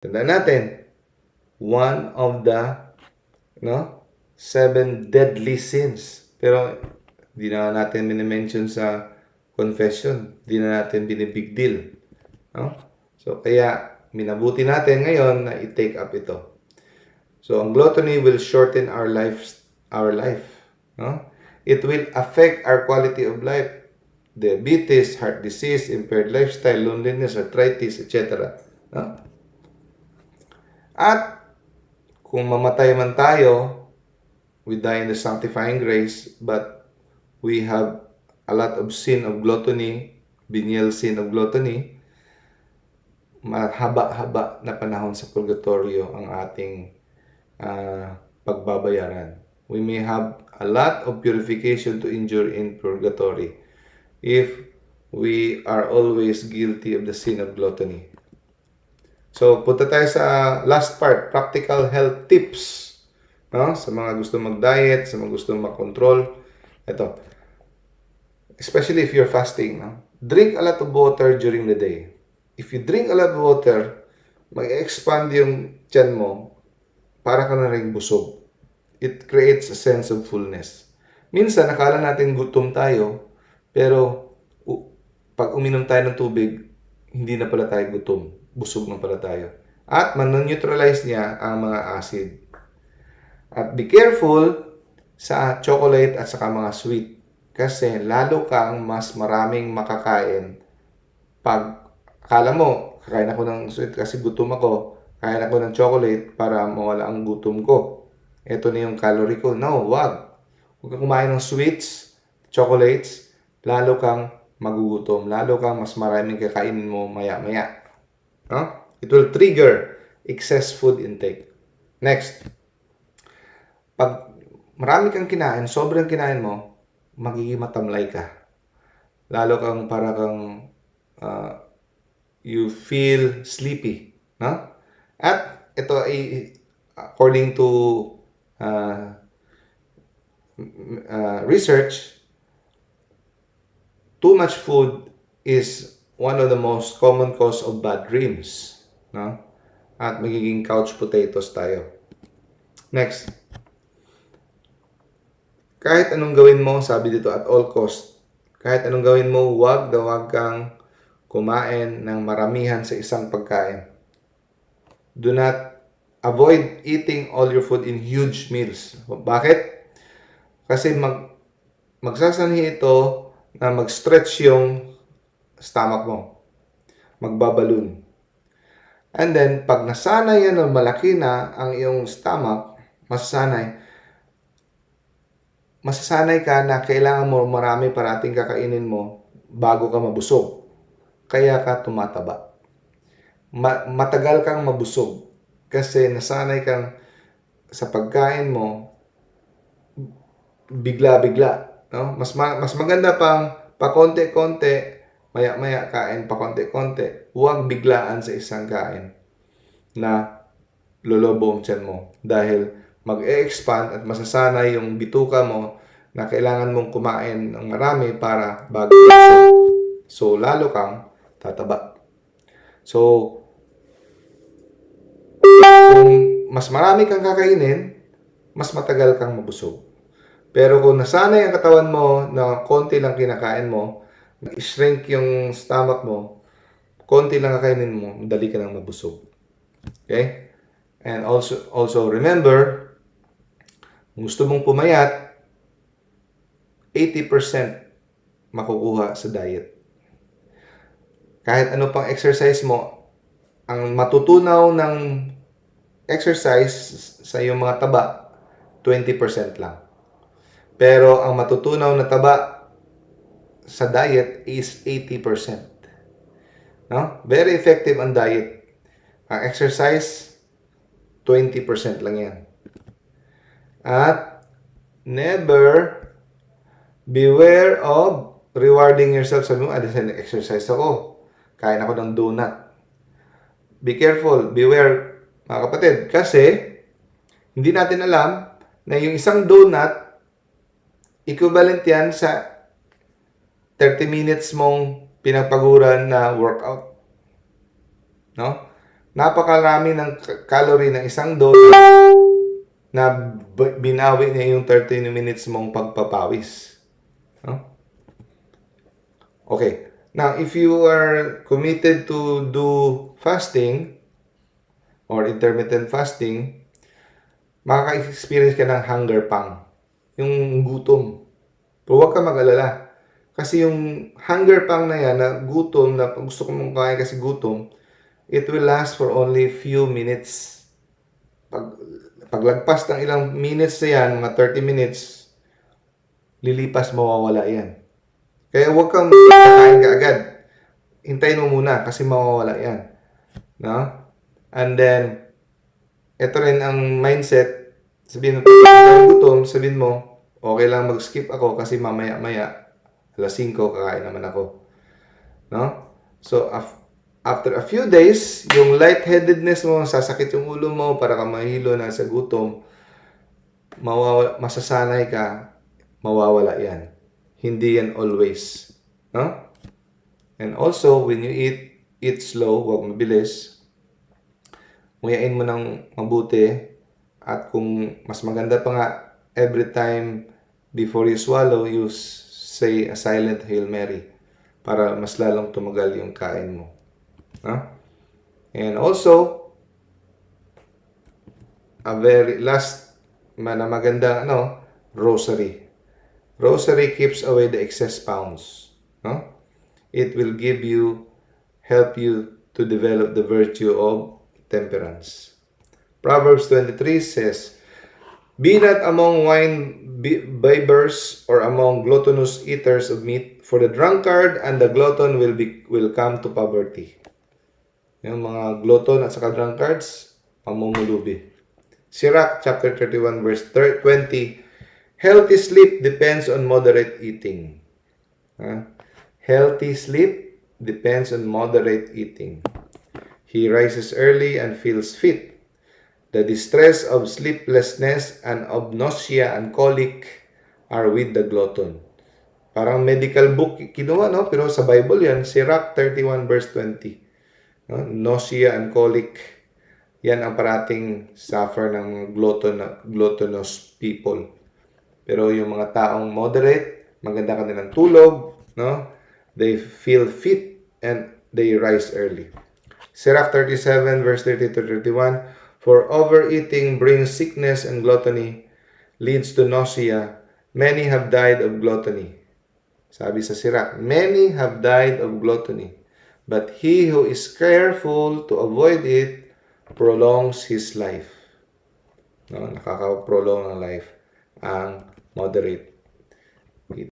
Tandaan natin, one of the 7 deadly sins. Pero di na natin minimension sa confession. Di na natin binibig deal. No? So, kaya minabuti natin ngayon na i-take up ito. So, ang gluttony will shorten our life. No? It will affect our quality of life. Diabetes, heart disease, impaired lifestyle, loneliness, arthritis, etc. No? At kung mamatay man tayo, we die in the sanctifying grace, but we have a lot of sin of gluttony, venial sin of gluttony, mahaba-haba na panahon sa purgatorio ang ating pagbabayaran. We may have a lot of purification to endure in purgatory if we are always guilty of the sin of gluttony. So, punta tayo sa last part, practical health tips. No? Sa mga gusto mag-diet, sa mga gusto mag-control. Ito. Especially if you're fasting. No? Drink a lot of water during the day. If you drink a lot of water, mag-expand yung tiyan mo, para ka na rin busog. It creates a sense of fullness. Minsan, nakala natin gutom tayo, pero pag uminom tayo ng tubig, hindi na pala tayo gutom. Busog na pala tayo. At man-neutralize niya ang mga acid. At be careful sa chocolate at saka mga sweet. Kasi lalo kang mas maraming makakain pag akala mo, kakain ako ng sweet kasi gutom ako, kain ako ng chocolate para mawala ang gutom ko. Ito na yung calorie ko. No, wag. Huwag kang kumain ng sweets, chocolates, lalo kang magugutom. Lalo kang mas maraming kakainin mo maya-maya. No? It will trigger excess food intake. Next. Pag marami kang kinain, sobrang kinain mo, magiging matamlay ka. Lalo kang para kang you feel sleepy. No? At ito ay according to research, too much food is one of the most common cause of bad dreams. No? At magiging couch potatoes tayo. Next. Kahit anong gawin mo, sabi dito, at all cost, kahit anong gawin mo, wag kang kumain ng maramihan sa isang pagkain. Do not avoid eating all your food in huge meals. Bakit? Kasi magsasanhi ito na mag-stretch yung stomach mo. Magbaballoon. And then, pag nasanay yan o malaki na ang iyong stomach, masasanay ka na kailangan mo marami parating kakainin mo bago ka mabusog. Kaya ka tumataba. Matagal kang mabusog kasi nasanay kang sa pagkain mo bigla-bigla. No? Mas maganda pang pakonti-konti, maya-maya kain pakonti-konti. Huwag biglaan sa isang kain na lolobo ang tiyan mo dahil mag-e-expand at masasanay yung bituka mo na kailangan mong kumain ng marami para bago busog. So, lalo kang tataba. So, kung mas marami kang kakainin, mas matagal kang mabusog. Pero kung nasanay ang katawan mo na konti lang kinakain mo, na-shrink yung stomach mo, konti lang kakainin mo, madali ka nang mabusog. Okay? And also remember, kung gusto mong pumayat, 80% makukuha sa diet. Kahit ano pang exercise mo, ang matutunaw ng exercise sa iyong mga taba, 20% lang. Pero ang matutunaw na taba sa diet is 80%. No? Very effective ang diet. Ang exercise, 20% lang yan. At never beware of rewarding yourself. Sabi mo, exercise ako. Kain ako ng donut. Be careful, beware, mga kapatid. Kasi, hindi natin alam na yung isang donut, equivalent yan sa 30 minutes mong pinagpaguran na workout. No? Napakarami ng calorie ng isang donut na binawi niya yung 30 minutes mong pagpapawis. No? Okay. Now, if you are committed to do fasting or intermittent fasting, makaka-experience ka ng hunger pang. Yung gutom. Pero huwag ka mag-alala. Kasi yung hunger pang na yan, na gutom, na gusto ko mong kain kasi gutom, it will last for only few minutes. Paglagpas ng ilang minutes na yan, mga 30 minutes, lilipas, mawawala yan. Kaya huwag kang kakain ka agad. Hintayin mo muna kasi mawawala yan. No? And then, ito rin ang mindset. Sabihin mo, gutom, sabihin mo, okay lang mag-skip ako kasi mamaya-maya, alas 5, kakain naman ako. No? So, after a few days, yung lightheadedness mo, sasakit yung ulo mo, para ka mahilo na sa gutom, masasanay ka, mawawala yan. Hindi yan always. No? And also, when you eat slow, huwag mabilis. Nguyain mo ng mabuti. At kung mas maganda pa nga, every time before you swallow, you say a silent Hail Mary para mas lalong tumagal yung kain mo. And also, a very last na maganda, rosary. Rosary keeps away the excess pounds. It will help you to develop the virtue of temperance. Proverbs 23 says, "Be not among wine bibbers or among gluttonous eaters of meat, for the drunkard and the glutton will come to poverty." Yung mga glutton at saka drunkards, mamumulubi. Sirach chapter 31 verse 20, "Healthy sleep depends on moderate eating." Healthy sleep depends on moderate eating. He rises early and feels fit. The distress of sleeplessness and of nausea and colic are with the glutton. Parang medical book kinuha, no? Pero sa Bible yan, Sirach 31 verse 20. No? Nausea and colic, yan ang parating suffer ng gluttonous people. Pero yung mga taong moderate, maganda kanilang tulog, no? They feel fit and they rise early. Sirach 37 verse 30 to 31, "For overeating brings sickness, and gluttony leads to nausea. Many have died of gluttony." Sabi sa Sirach, "Many have died of gluttony, but he who is careful to avoid it prolongs his life." No, nakaka-prolong ang life ang moderate